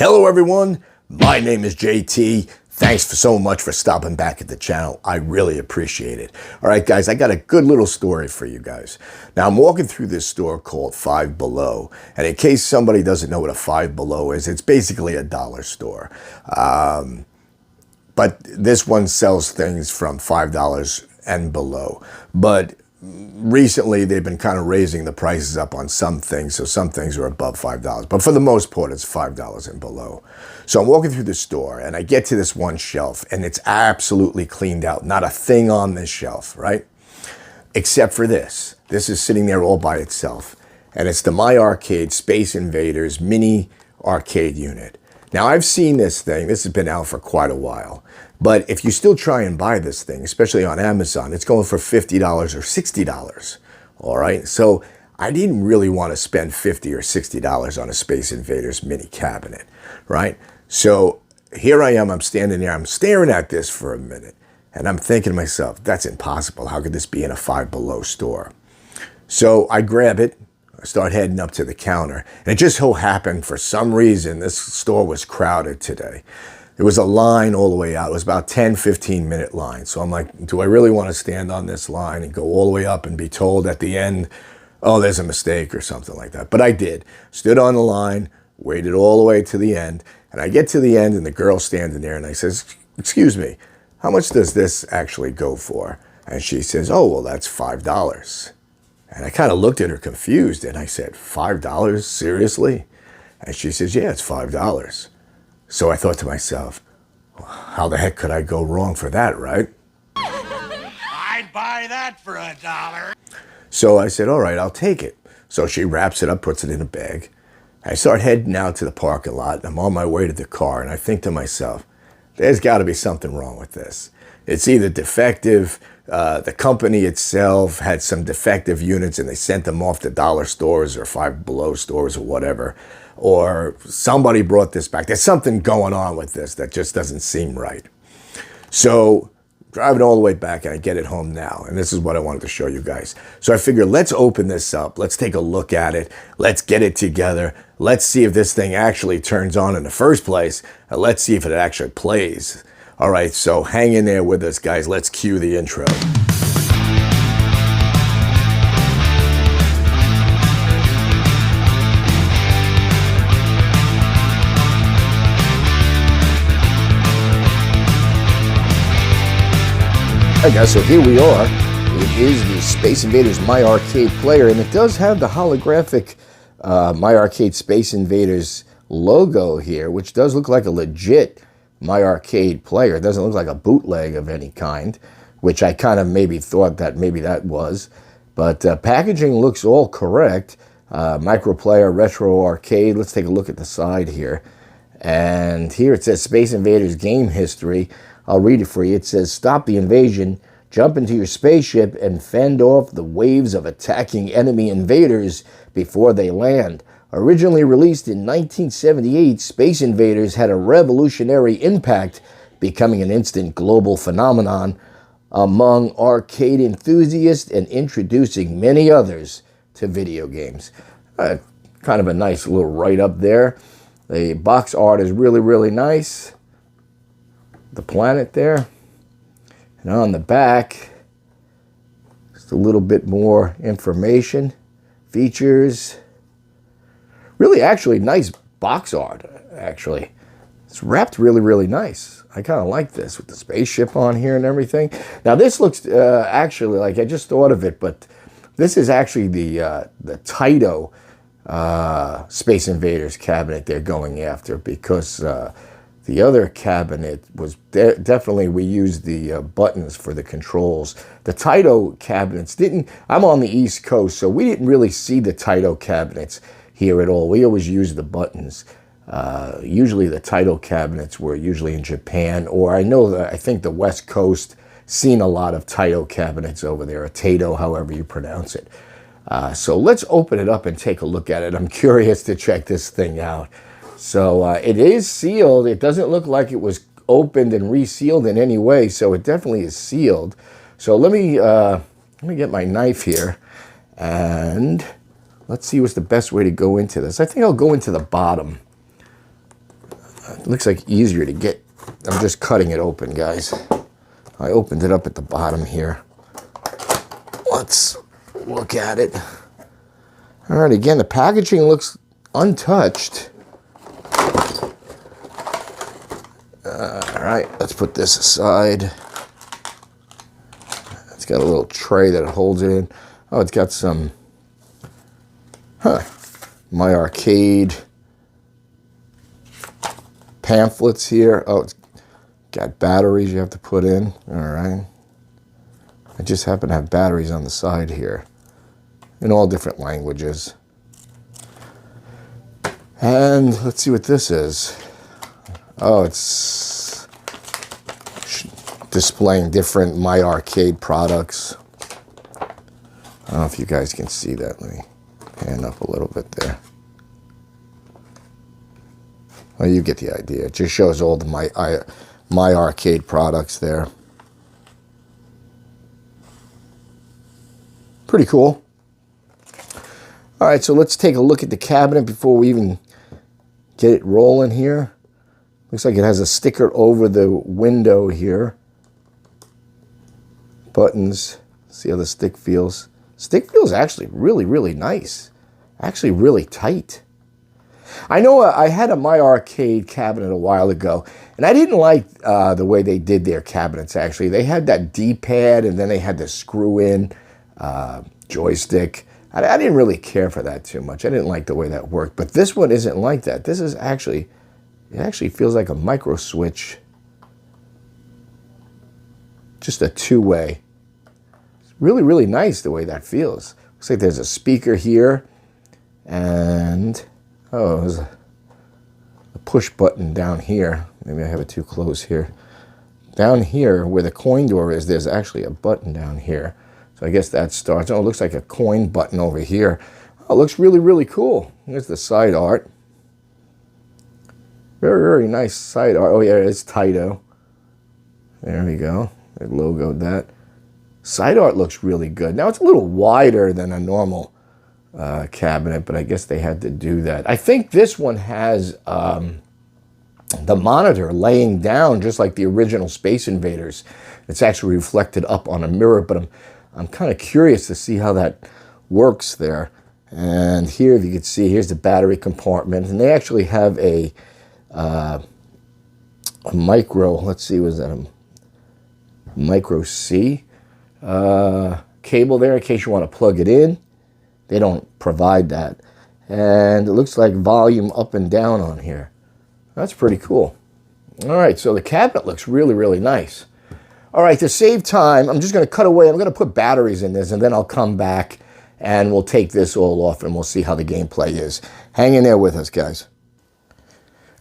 Hello everyone, my name is JT. Thanks so much for stopping back at the channel. I really appreciate it. All right guys, I got a good little story for you guys. Now I'm walking through this store called Five Below. And in case somebody doesn't know what a Five Below is, it's basically a dollar store. But this one sells things from $5 and below. But recently they've been kind of raising the prices up on some things, so some things are above $5, but for the most part it's $5 and below. So I'm walking through the store and I get to this one shelf and it's absolutely cleaned out, not a thing on this shelf, right? Except for this. This is sitting there all by itself, and it's the My Arcade Space Invaders mini arcade unit. Now I've seen this thing, this has been out for quite a while, but if you still try and buy this thing, especially on Amazon, it's going for $50 or $60, all right? So I didn't really want to spend $50 or $60 on a Space Invaders mini cabinet, right? So here I am, I'm standing there, I'm staring at this for a minute, and I'm thinking to myself, that's impossible. How could this be in a Five Below store? So I grab it, I start heading up to the counter, and it just so happened for some reason this store was crowded today. There was a line all the way out. It was about 10-15 minute line. So I'm like, do I really want to stand on this line and go all the way up and be told at the end, oh, there's a mistake or something like that? But I did. Stood on the line, waited all the way to the end, and I get to the end and the girl's standing there and I says, excuse me, how much does this actually go for? And she says, oh, well, that's $5. And I kind of looked at her confused and I said, $5? Seriously? And she says, yeah, it's $5. So I thought to myself, well, how the heck could I go wrong for that, right? I'd buy that for $1. So I said, all right, I'll take it. So she wraps it up, puts it in a bag. I start heading out to the parking lot and I'm on my way to the car and I think to myself, there's got to be something wrong with this. It's either defective, the company itself had some defective units and they sent them off to dollar stores or Five Below stores or whatever, or somebody brought this back. There's something going on with this that just doesn't seem right. So driving all the way back and I get it home now, and this is what I wanted to show you guys. So I figured, let's open this up, let's take a look at it, let's get it together, let's see if this thing actually turns on in the first place, and let's see if it actually plays. All right, so hang in there with us, guys. Let's cue the intro. Alright guys, so here we are. It is the Space Invaders My Arcade player, and it does have the holographic My Arcade Space Invaders logo here, which does look like a legit My Arcade player. It doesn't look like a bootleg of any kind, which I kind of maybe thought that maybe that was. But packaging looks all correct. Microplayer, retro arcade. Let's take a look at the side here. And here it says Space Invaders game history. I'll read it for you. It says, stop the invasion, jump into your spaceship, and fend off the waves of attacking enemy invaders before they land. Originally released in 1978, Space Invaders had a revolutionary impact, becoming an instant global phenomenon among arcade enthusiasts and introducing many others to video games. Kind of a nice little write-up there. The box art is really, really nice. The planet there. And on the back, just a little bit more information, features. Really, actually, nice box art, actually. It's wrapped really, really nice. I kind of like this with the spaceship on here and everything. Now, this looks actually like, I just thought of it, but this is actually the Taito Space Invaders cabinet they're going after, because the other cabinet was definitely, we used the buttons for the controls. The Taito cabinets didn't, I'm on the East Coast, so we didn't really see the Taito cabinets here at all. We always used the buttons. Usually the Taito cabinets were usually in Japan, or I know that I think the West Coast seen a lot of Taito cabinets over there, or Taito, however you pronounce it. So let's open it up and take a look at it. I'm curious to check this thing out. So it is sealed. It doesn't look like it was opened and resealed in any way, so it definitely is sealed. So let me get my knife here, and let's see what's the best way to go into this. I think I'll go into the bottom. It looks like easier to get. I'm just cutting it open, guys. I opened it up at the bottom here. Let's look at it. All right, again, the packaging looks untouched. All right, let's put this aside. It's got a little tray that it holds it in. Oh, it's got some, My Arcade pamphlets here. Oh, it's got batteries you have to put in. All right. I just happen to have batteries on the side here in all different languages. And let's see what this is. Oh, it's displaying different My Arcade products. I don't know if you guys can see that. Let me pan up a little bit there. Well, you get the idea. It just shows all the My Arcade products there. Pretty cool. All right, so let's take a look at the cabinet before we even get it rolling here. Looks like it has a sticker over the window here. Buttons. See how the stick feels. Stick feels actually really, really nice. Actually really tight. I know I had a My Arcade cabinet a while ago, and I didn't like the way they did their cabinets, actually. They had that D-pad, and then they had the screw-in joystick. I didn't really care for that too much. I didn't like the way that worked, but this one isn't like that. This is actually, it actually feels like a micro switch. Just a two-way. It's really, really nice the way that feels. Looks like there's a speaker here, and oh, there's a push button down here. Maybe I have it too close here. Down here where the coin door is, there's actually a button down here. So I guess that starts. Oh, it looks like a coin button over here. Oh, it looks really, really cool. Here's the side art. Very, very nice side art. Oh yeah, it's Taito. There we go. They logoed that. Side art looks really good. Now it's a little wider than a normal cabinet, but I guess they had to do that. I think this one has the monitor laying down just like the original Space Invaders. It's actually reflected up on a mirror, but I'm kind of curious to see how that works there. And here, if you can see, here's the battery compartment, and they actually have a micro. Let's see, was that a micro C cable there in case you want to plug it in? They don't provide that. And it looks like volume up and down on here. That's pretty cool. All right, so the cabinet looks really, really nice. All right, to save time, I'm just going to cut away. I'm going to put batteries in this, and then I'll come back, and we'll take this all off, and we'll see how the gameplay is. Hang in there with us, guys.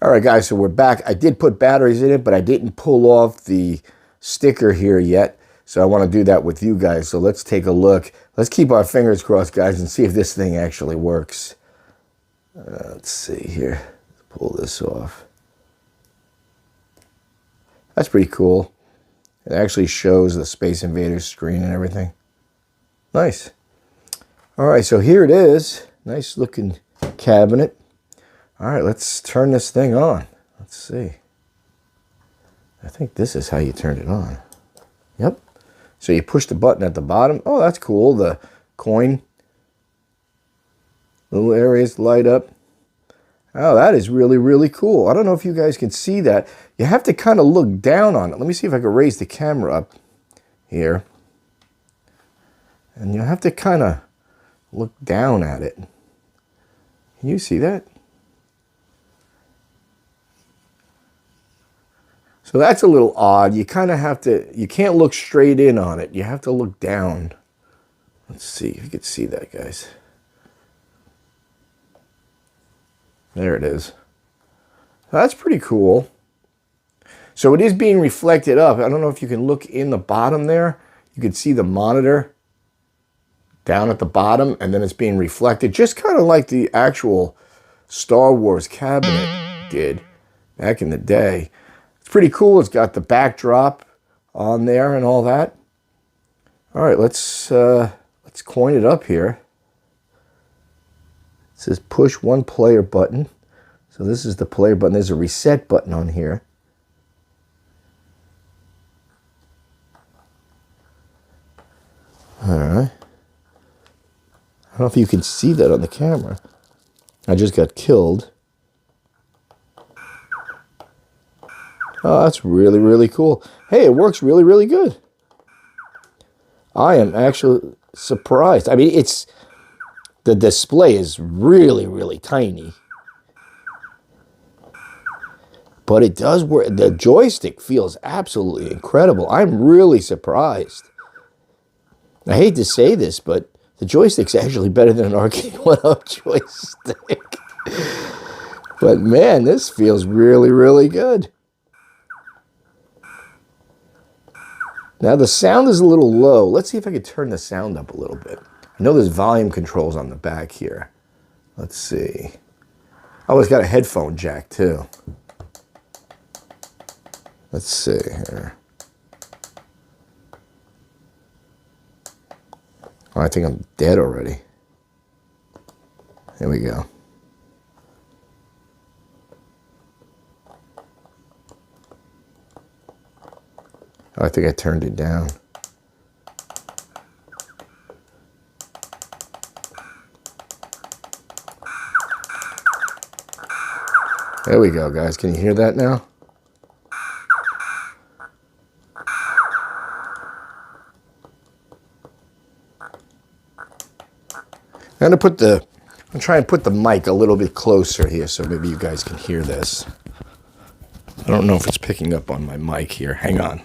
All right, guys, so we're back. I did put batteries in it, but I didn't pull off the sticker here yet. So I want to do that with you guys. So let's take a look. Let's keep our fingers crossed, guys, and see if this thing actually works. Let's see here. Pull this off. That's pretty cool. It actually shows the Space Invaders screen and everything. Nice. All right, so here it is. Nice looking cabinet. All right, let's turn this thing on. Let's see. I think this is how you turn it on. Yep. So you push the button at the bottom. Oh, that's cool. The coin little areas light up. Oh, that is really, really cool. I don't know if you guys can see that. You have to kind of look down on it. Let me see if I can raise the camera up here. And you have to kind of look down at it. Can you see that? So that's a little odd. You kind of have to, you can't look straight in on it. You have to look down. Let's see if you can see that, guys. There it is. That's pretty cool. So it is being reflected up. I don't know if you can look in the bottom there. You can see the monitor down at the bottom, and then it's being reflected, just kind of like the actual Star Wars cabinet did back in the day. It's pretty cool. It's got the backdrop on there and all that. All right, let's coin it up here. It says push one player button. So this is the player button. There's a reset button on here. All right. I don't know if you can see that on the camera. I just got killed. Oh, that's really, really cool. Hey, it works really, really good. I am actually surprised. I mean, the display is really, really tiny. But it does work. The joystick feels absolutely incredible. I'm really surprised. I hate to say this, but the joystick's actually better than an arcade one-up joystick. But man, this feels really, really good. Now the sound is a little low. Let's see if I can turn the sound up a little bit. I know there's volume controls on the back here. Let's see. Oh, it's got a headphone jack too. Let's see here. Oh, I think I'm dead already. Here we go. Oh, I think I turned it down. There we go, guys. Can you hear that now? I'm gonna try and put the mic a little bit closer here so maybe you guys can hear this. I don't know if it's picking up on my mic here. Hang on.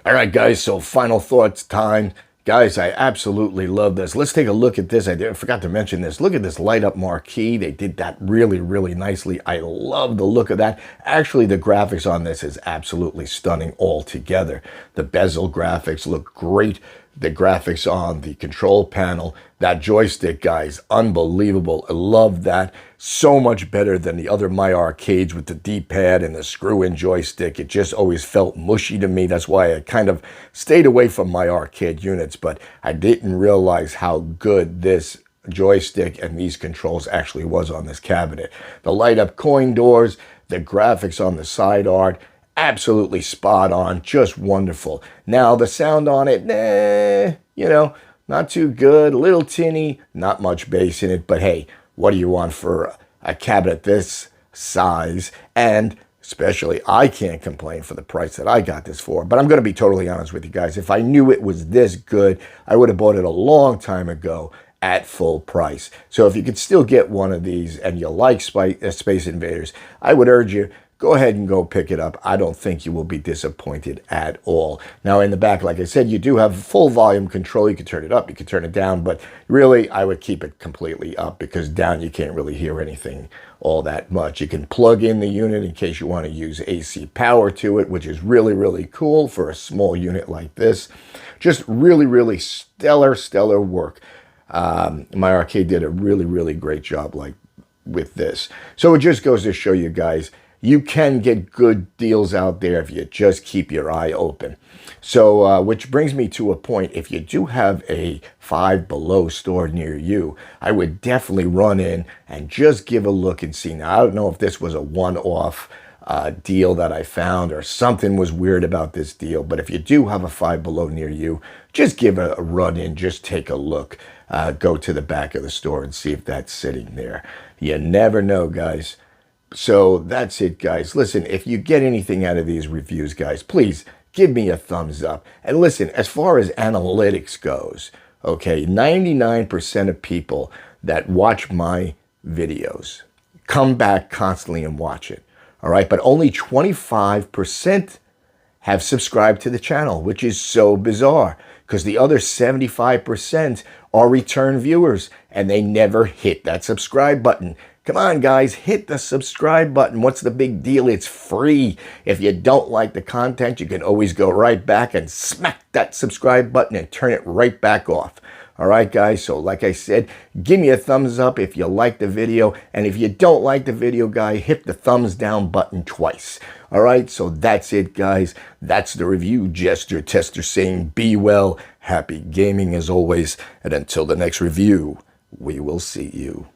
All right, guys, so final thoughts time. Guys, I absolutely love this. Let's take a look at this. I forgot to mention this. Look at this light-up marquee. They did that really, really nicely. I love the look of that. Actually, the graphics on this is absolutely stunning altogether. The bezel graphics look great. The graphics on the control panel, that joystick, guys, unbelievable. I love that. So much better than the other My Arcades with the D-pad and the screw-in joystick. It just always felt mushy to me. That's why I kind of stayed away from My Arcade units, but I didn't realize how good this joystick and these controls actually was on this cabinet. The light-up coin doors, the graphics on the side art, absolutely spot on, just wonderful. Now the sound on it, you know, not too good, a little tinny, not much bass in it, but hey, what do you want for a cabinet this size? And especially, I can't complain for the price that I got this for. But I'm going to be totally honest with you guys. If I knew it was this good, I would have bought it a long time ago at full price. So if you could still get one of these and you like Space Invaders, I would urge you, go ahead and go pick it up. I don't think you will be disappointed at all. Now in the back, like I said, you do have full volume control. You can turn it up, you can turn it down, but really I would keep it completely up because down you can't really hear anything all that much. You can plug in the unit in case you want to use AC power to it, which is really, really cool for a small unit like this. Just really, really stellar work. My Arcade did a really, really great job with this. So it just goes to show you guys, you can get good deals out there if you just keep your eye open. So, which brings me to a point, if you do have a Five Below store near you, I would definitely run in and just give a look and see. Now, I don't know if this was a one-off deal that I found or something was weird about this deal, but if you do have a Five Below near you, just give a run in, just take a look. Go to the back of the store and see if that's sitting there. You never know, guys. So that's it, guys. Listen, if you get anything out of these reviews, guys, please give me a thumbs up. And listen, as far as analytics goes, okay, 99% of people that watch my videos come back constantly and watch it. All right, but only 25% have subscribed to the channel, which is so bizarre because the other 75% are return viewers and they never hit that subscribe button. Come on, guys, hit the subscribe button. What's the big deal? It's free. If you don't like the content, you can always go right back and smack that subscribe button and turn it right back off. All right, guys, so like I said, give me a thumbs up if you like the video. And if you don't like the video, guy, hit the thumbs down button twice. All right, so that's it, guys. That's the review. Jestertester saying be well, happy gaming as always. And until the next review, we will see you.